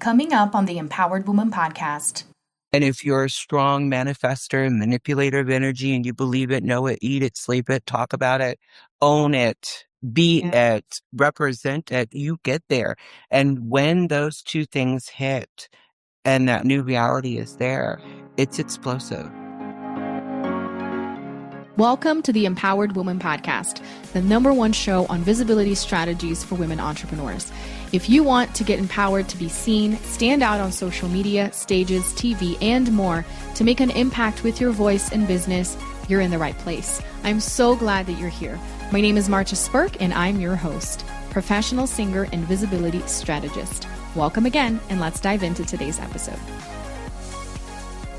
coming up on the Empowered Woman podcast. And if you're a strong manifester and manipulator of energy and you believe it, know it, eat it, sleep it, talk about it, own it, be it, represent it, you get there. And when those two things hit and that new reality is there, it's explosive. Welcome to the Empowered Woman podcast, the #1 show on visibility strategies for women entrepreneurs. If you want to get empowered to be seen, stand out on social media, stages, TV, and more to make an impact with your voice and business, you're in the right place. I'm so glad that you're here. My name is Marcia Spurk, and I'm your host, professional singer and visibility strategist. Welcome again, and let's dive into today's episode.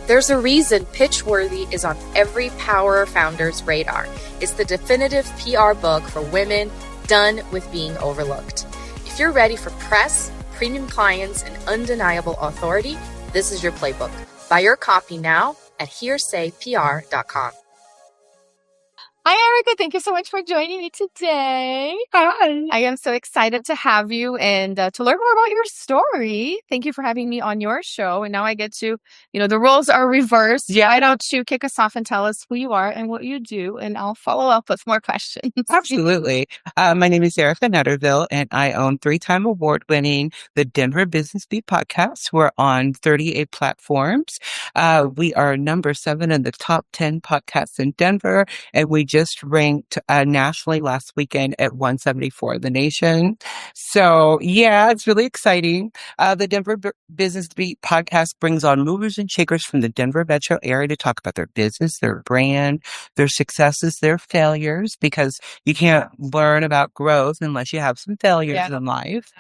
There's a reason Pitchworthy is on every power founder's radar. It's the definitive PR book for women done with being overlooked. If you're ready for press, premium clients, and undeniable authority, this is your playbook. Buy your copy now at hearsaypr.com. Hi, Arica. Thank you so much for joining me today. Hi. I am so excited to have you and to learn more about your story. Thank you for having me on your show. And now I get to, the roles are reversed. Yeah. Why don't you kick us off and tell us who you are and what you do? And I'll follow up with more questions. Absolutely. My name is Arica Netterville, and I own 3-time award-winning The Denver Business Beat podcast. We're on 38 platforms. We are number 7 in the top 10 podcasts in Denver, and we just ranked nationally last weekend at 174 in the nation. So, yeah, it's really exciting. The Denver Business Beat podcast brings on movers and shakers from the Denver metro area to talk about their business, their brand, their successes, their failures, because you can't learn about growth unless you have some failures in life.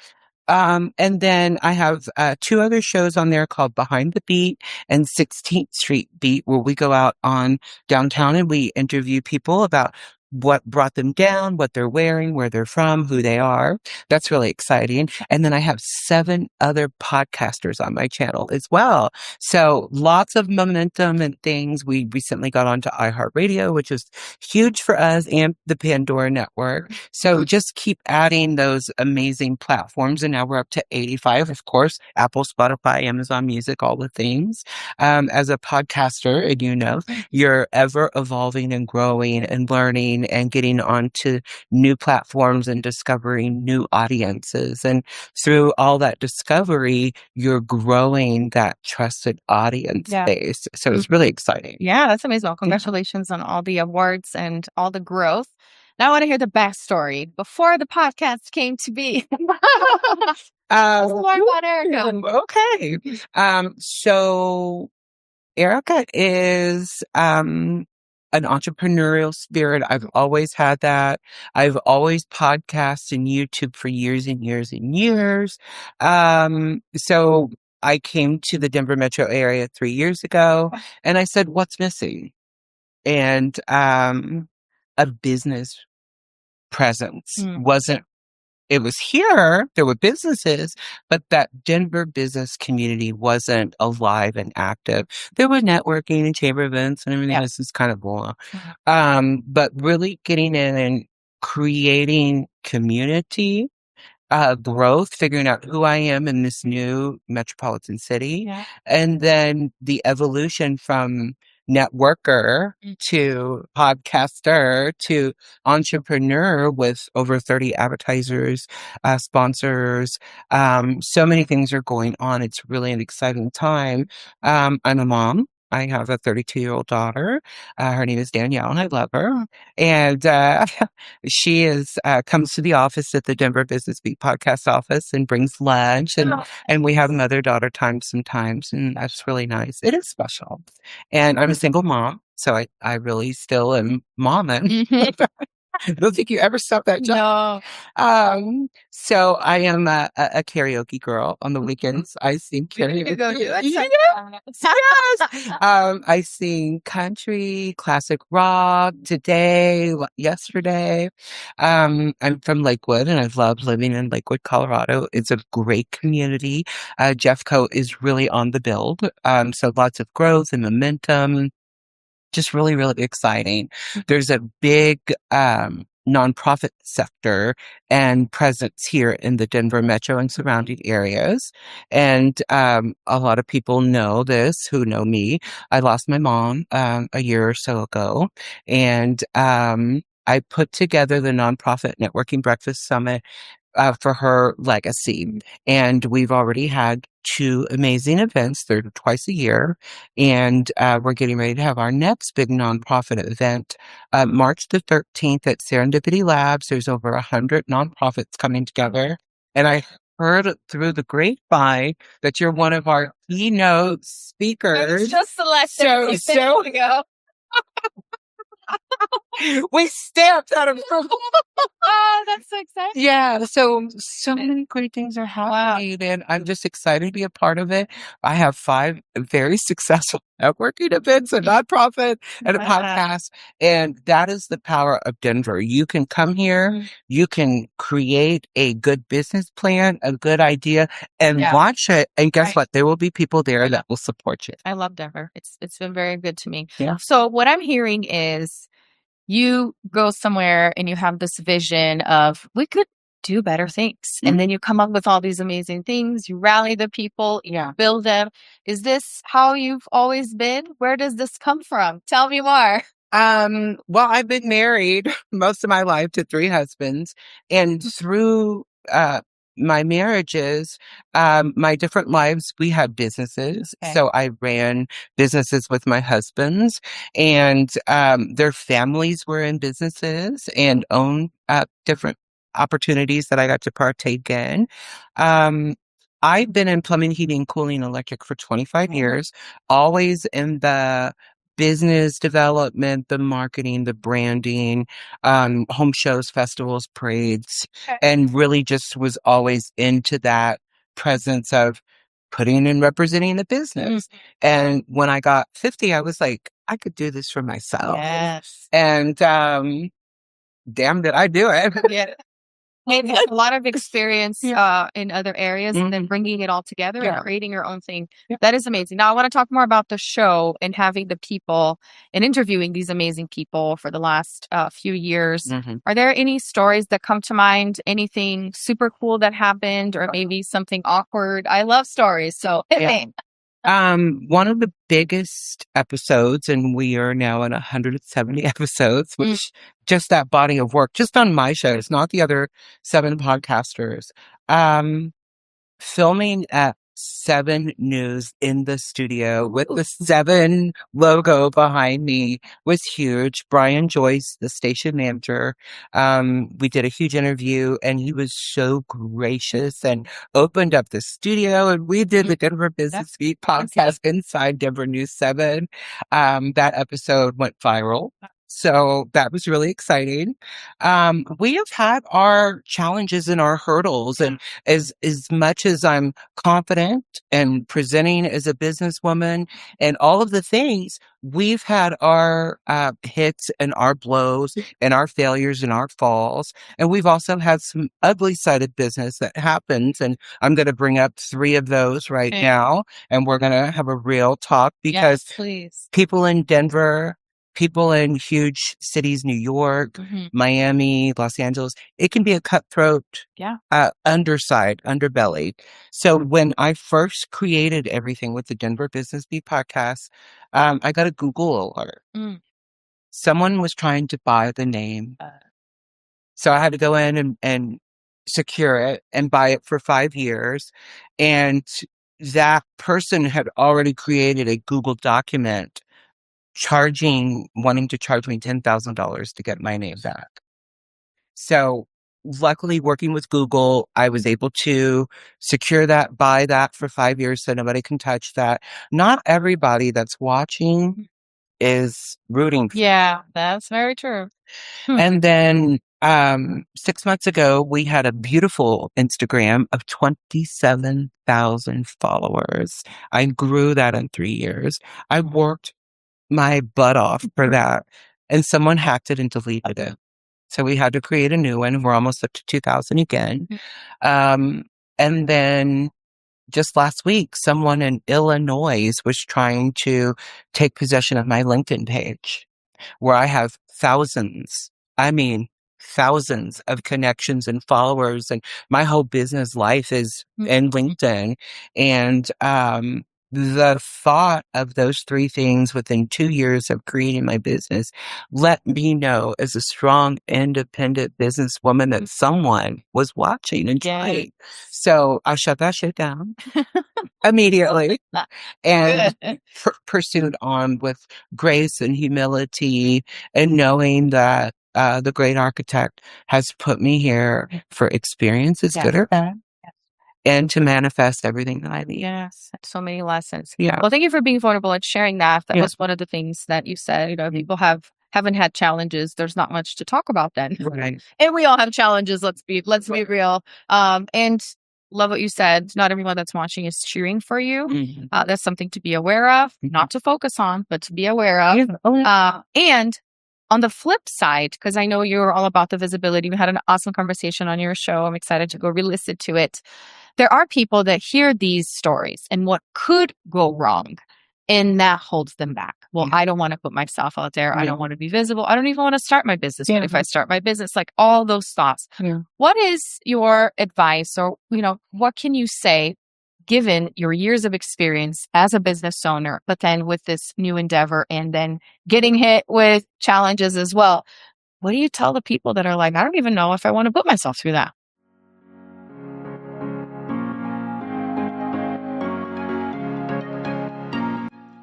And then I have 2 other shows on there called Behind the Beat and 16th Street Beat, where we go out on downtown and we interview people about what brought them down, what they're wearing, where they're from, who they are. That's really exciting. And then I have 7 other podcasters on my channel as well. So lots of momentum and things. We recently got onto iHeartRadio, which is huge for us, and the Pandora Network. So just keep adding those amazing platforms. And now we're up to 85, of course, Apple, Spotify, Amazon Music, all the things. As a podcaster, and you're ever evolving and growing and learning and getting onto new platforms and discovering new audiences. And through all that discovery, you're growing that trusted audience base. So it's really exciting. Yeah, that's amazing. Well, congratulations on all the awards and all the growth. Now I want to hear the backstory before the podcast came to be. More about Arica. Okay. So Arica is an entrepreneurial spirit. I've always had that. I've always podcasted and YouTube for years and years and years. So I came to the Denver metro area 3 years ago, and I said, what's missing? And a business presence wasn't. It was here, there were businesses, but that Denver business community wasn't alive and active. There were networking and chamber events and everything else is kind of blah. But really getting in and creating community, growth, figuring out who I am in this new metropolitan city, and then the evolution from networker to podcaster to entrepreneur with over 30 advertisers, sponsors. So many things are going on. It's really an exciting time. I'm a mom. I have a 32-year-old daughter. Her name is Danielle, and I love her. And she comes to the office at the Denver Business Beat podcast office and brings lunch, and we have mother-daughter time sometimes, and that's really nice. It is special. And I'm a single mom, so I really still am momming. I don't think you ever stopped that job. No. So I am a karaoke girl on the weekends. I sing karaoke. You go do it. Yes. I sing country, classic rock today, yesterday. I'm from Lakewood, and I've loved living in Lakewood, Colorado. It's a great community. Jeffco is really on the build. So lots of growth and momentum. Just really, really exciting. There's a big nonprofit sector and presence here in the Denver metro and surrounding areas. And a lot of people know this who know me. I lost my mom a year or so ago, and I put together the Nonprofit Networking Breakfast Summit for her legacy. And we've already had 2 amazing events. They're twice a year. And we're getting ready to have our next big nonprofit event March the 13th at Serendipity Labs. There's over 100 nonprofits coming together. And I heard through the grapevine that you're one of our keynote I speakers. was just selected. So There we go. we stamped out of Oh, that's so exciting. Yeah, so many great things are happening, and I'm just excited to be a part of it. I have 5 very successful networking events, a nonprofit, and a podcast, and that is the power of Denver. You can come here, you can create a good business plan, a good idea, and launch it, and guess what? There will be people there that will support you. I love Denver. It's been very good to me. Yeah. So what I'm hearing is you go somewhere and you have this vision of we could do better things. And then you come up with all these amazing things. You rally the people, you build them. Is this how you've always been? Where does this come from? Tell me more. Well, I've been married most of my life to 3 husbands, and through my marriages, my different lives, we had businesses. Okay. So I ran businesses with my husbands, and their families were in businesses and owned different opportunities that I got to partake in. I've been in plumbing, heating, cooling, electric for 25 years, always in the business development, the marketing, the branding, home shows, festivals, parades, and really just was always into that presence of putting and representing the business. And when I got 50, I was like, I could do this for myself. Yes. And damn, did I do it. Yeah. Maybe a lot of experience in other areas and then bringing it all together and creating your own thing. That is amazing. Now, I want to talk more about the show and having the people and interviewing these amazing people for the last few years. Are there any stories that come to mind? Anything super cool that happened or maybe something awkward? I love stories. So hit me. One of the biggest episodes, and we are now in 170 episodes, which just that body of work, just on my shows, not the other 7 podcasters, filming at 7 News in the studio with the 7 logo behind me was huge. Brian Joyce, the station manager, we did a huge interview, and he was so gracious and opened up the studio, and we did the Denver Business Beat podcast inside Denver News 7. That episode went viral. So that was really exciting. We have had our challenges and our hurdles, and as much as I'm confident and presenting as a businesswoman and all of the things, we've had our hits and our blows and our failures and our falls. And we've also had some ugly side of business that happens. And I'm going to bring up 3 of those right now. And we're going to have a real talk because people in Denver, people in huge cities, New York, Miami, Los Angeles, it can be a cutthroat underbelly. So when I first created everything with the Denver Business Beat podcast, I got a Google alert. Someone was trying to buy the name. So I had to go in and secure it and buy it for 5 years. And that person had already created a Google document wanting to charge me $10,000 to get my name back. So luckily, working with Google, I was able to secure that, buy that for 5 years so nobody can touch that. Not everybody that's watching is rooting for that's very true. And then 6 months ago, we had a beautiful Instagram of 27,000 followers. I grew that in 3 years. I worked my butt off for that, and someone hacked it and deleted it. So we had to create a new one. We're almost up to 2,000 again. And then just last week, someone in Illinois was trying to take possession of my LinkedIn page where I have thousands thousands of connections and followers, and my whole business life is in LinkedIn. And the thought of those three things within 2 years of creating my business let me know, as a strong, independent businesswoman, that someone was watching and trying. So I shut that shit down immediately and pursued on with grace and humility, and knowing that the great architect has put me here for experiences, good or bad, and to manifest everything that I need. Yes, so many lessons. Yeah. Well, thank you for being vulnerable and sharing that. That was one of the things that you said. You know, people haven't had challenges. There's not much to talk about then. Right. And we all have challenges. Let's be real. And love what you said. Not everyone that's watching is cheering for you. Mhm. That's something to be aware of, not to focus on, but to be aware of. And on the flip side, because I know you're all about the visibility, we had an awesome conversation on your show. I'm excited to go re-listen to it. There are people that hear these stories and what could go wrong, and that holds them back. Well, I don't want to put myself out there. I don't want to be visible. I don't even want to start my business. But if I start my business, like all those thoughts, what is your advice, or, you know, what can you say, given your years of experience as a business owner, but then with this new endeavor and then getting hit with challenges as well? What do you tell the people that are like, I don't even know if I want to put myself through that?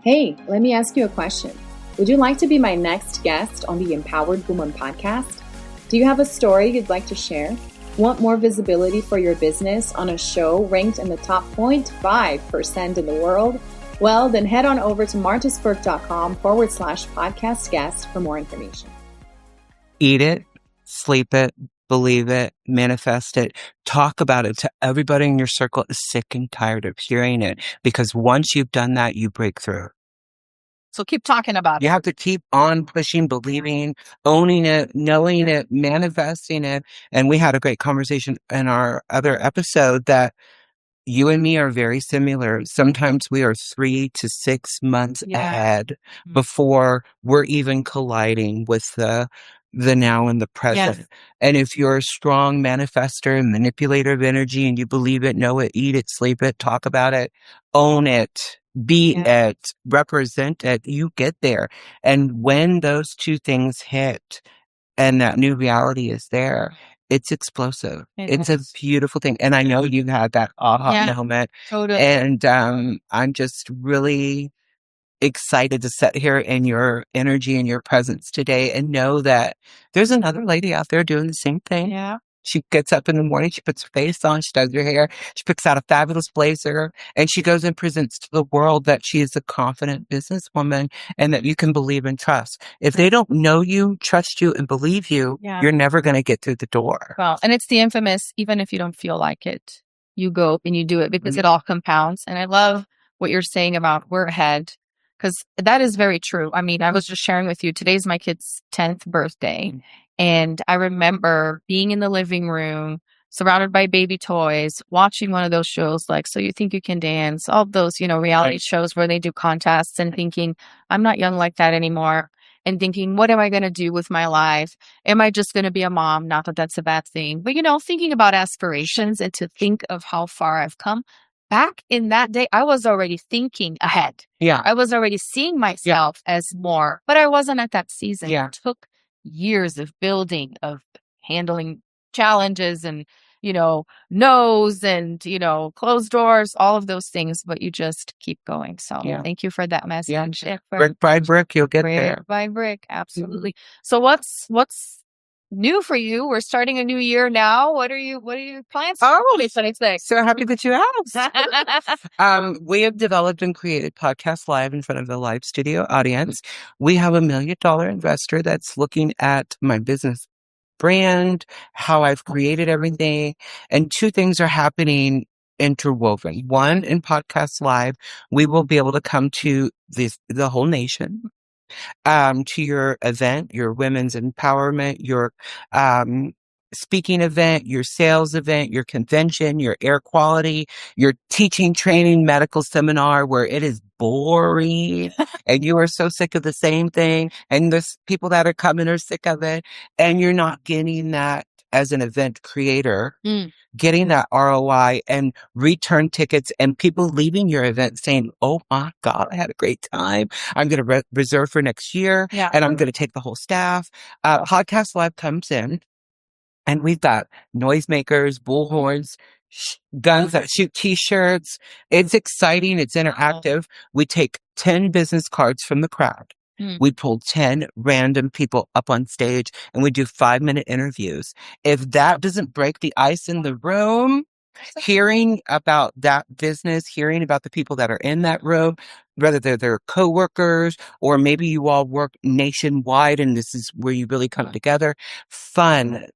Hey, let me ask you a question. Would you like to be my next guest on the Empowered Woman podcast? Do you have a story you'd like to share? Want more visibility for your business on a show ranked in the top 0.5% in the world? Well, then head on over to martasburke.com/podcast guest for more information. Eat it, sleep it, believe it, manifest it, talk about it to everybody in your circle is sick and tired of hearing it, because once you've done that, you break through. So keep talking about it. You have to keep on pushing, believing, owning it, knowing it, manifesting it. And we had a great conversation in our other episode that you and me are very similar. Sometimes we are 3 to 6 months ahead before we're even colliding with the now and the present. Yes. And if you're a strong manifester and manipulator of energy, and you believe it, know it, eat it, sleep it, talk about it, own it, be it, represent it, you get there. And when those two things hit and that new reality is there, it's explosive. It's a beautiful thing. And I know you've had that aha moment. Totally. And I'm just really excited to sit here in your energy and your presence today, and know that there's another lady out there doing the same thing. Yeah. She gets up in the morning, she puts her face on, she does her hair, she picks out a fabulous blazer, and she goes and presents to the world that she is a confident businesswoman and that you can believe and trust. If they don't know you, trust you, and believe you, you're never going to get through the door. Well, and it's the infamous, even if you don't feel like it, you go and you do it, because it all compounds. And I love what you're saying about we're ahead, because that is very true. I mean, I was just sharing with you, today's my kid's 10th birthday. And I remember being in the living room, surrounded by baby toys, watching one of those shows like So You Think You Can Dance, all those, you know, reality shows where they do contests, and thinking, I'm not young like that anymore. And thinking, what am I going to do with my life? Am I just going to be a mom? Not that that's a bad thing, but, you know, thinking about aspirations and to think of how far I've come. Back in that day, I was already thinking ahead. Yeah. I was already seeing myself as more, but I wasn't at that season. Yeah. It took years of building, of handling challenges and, you know, no's and, you know, closed doors, all of those things, but you just keep going. So thank you for that message. Yeah. Brick by brick, you'll get there. Brick by brick. Absolutely. So what's new for you? We're starting a new year now. What are your plans? Oh, anything. So happy that you asked. We have developed and created Podcast Live in front of the live studio audience. We have $1 million investor that's looking at my business brand, how I've created everything. And two things are happening interwoven. One, in Podcast Live, we will be able to come to the whole nation, to your event, your women's empowerment, your speaking event, your sales event, your convention, your air quality, your teaching, training, medical seminar where it is boring and you are so sick of the same thing and there's people that are coming are sick of it and you're not getting that as an event creator, getting that ROI and return tickets and people leaving your event saying, oh my God, I had a great time. I'm going to reserve for next year and I'm going to take the whole staff. Podcast Live comes in. And we've got noisemakers, bullhorns, guns that shoot t-shirts. It's exciting. It's interactive. We take 10 business cards from the crowd. We pull 10 random people up on stage and we do 5-minute interviews. If that doesn't break the ice in the room, hearing about that business, hearing about the people that are in that room, whether they're their coworkers or maybe you all work nationwide and this is where you really come together. Fun.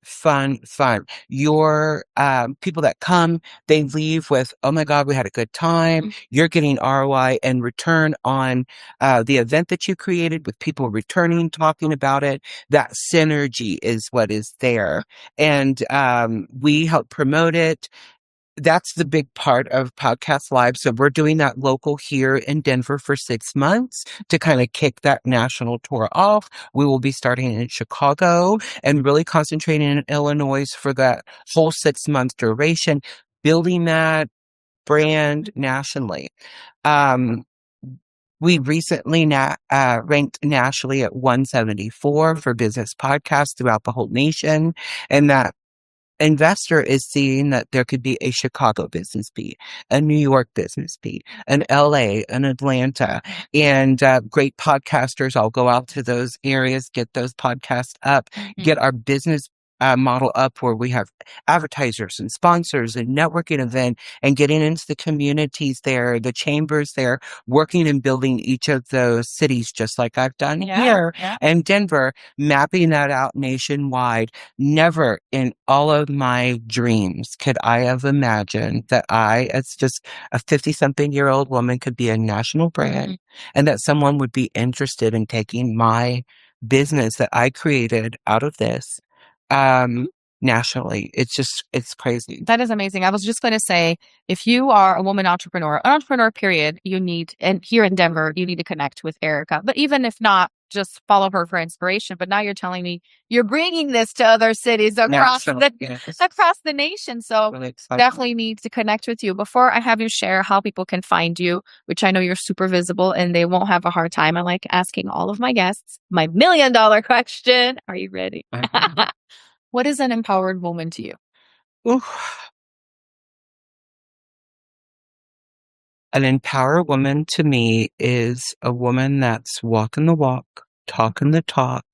Your people that come, they leave with, oh my God, we had a good time. You're getting ROI and return on the event that you created with people returning, talking about it. That synergy is what is there. And we help promote it. That's the big part of Podcast Live. So we're doing that local here in Denver for 6 months to kind of kick that national tour off. We will be starting in Chicago and really concentrating in Illinois for that whole 6-month duration, building that brand nationally. We recently ranked nationally at 174 for business podcasts throughout the whole nation. And that investor is seeing that there could be a Chicago business beat, a New York business beat, an LA, an Atlanta, and great podcasters. I'll go out to those areas, get those podcasts up, get our business model up where we have advertisers and sponsors and networking event and getting into the communities there, the chambers there, working and building each of those cities just like I've done here and Denver, mapping that out nationwide. Never in all of my dreams could I have imagined that I, as just a 50-something-year-old woman, could be a national brand and that someone would be interested in taking my business that I created out of this nationally. It's crazy. That is amazing. I was just going to say, if you are a woman entrepreneur, an entrepreneur period, you need, and here in Denver, you need to connect with Arica. But even if not, just follow her for inspiration. But now you're telling me you're bringing this to other cities across the nation. So really definitely need to connect with you. Before I have you share how people can find you, which I know you're super visible and they won't have a hard time. I like asking all of my guests my $1 million question. Are you ready? What is an empowered woman to you? An empowered woman to me is a woman that's walking the walk, talking the talk,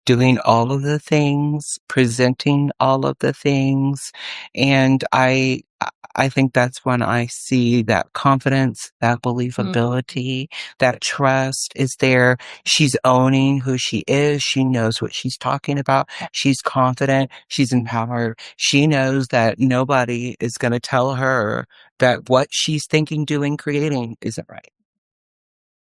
doing all of the things, presenting all of the things. And I think that's when I see that confidence, that believability, that trust is there. She's owning who she is. She knows what she's talking about. She's confident. She's empowered. She knows that nobody is going to tell her that what she's thinking, doing, creating isn't right.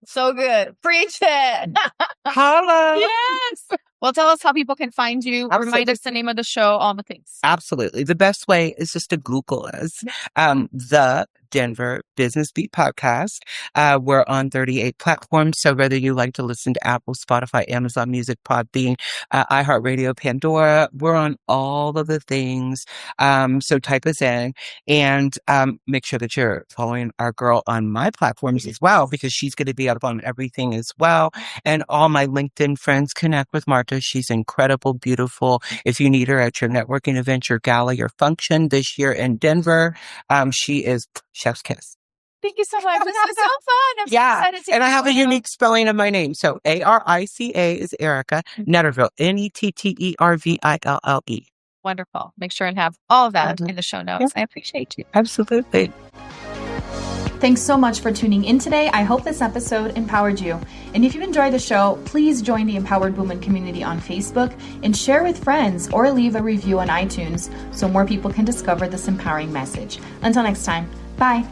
So good. Preach it. Holla. Yes. Well, tell us how people can find you. Absolutely. Remind us the name of the show, all the things. Absolutely. The best way is just to Google us. The Denver Business Beat Podcast. We're on 38 platforms. So whether you like to listen to Apple, Spotify, Amazon Music, Podbean, iHeartRadio, Pandora, we're on all of the things. So type us in and make sure that you're following our girl on my platforms as well, because she's going to be up on everything as well. And all my LinkedIn friends, connect with Marta. She's incredible, beautiful. If you need her at your networking event, your gala, your function this year in Denver, she is chef's kiss. Thank you so much. This was so fun. I'm so excited to and I have a unique spelling of my name. So Arica is Arica, Netterville, Netterville. Wonderful. Make sure and have all of that in the show notes. I appreciate you. Absolutely. Thanks so much for tuning in today. I hope this episode empowered you. And if you enjoyed the show, please join the Empowered Woman community on Facebook and share with friends or leave a review on iTunes so more people can discover this empowering message. Until next time, bye.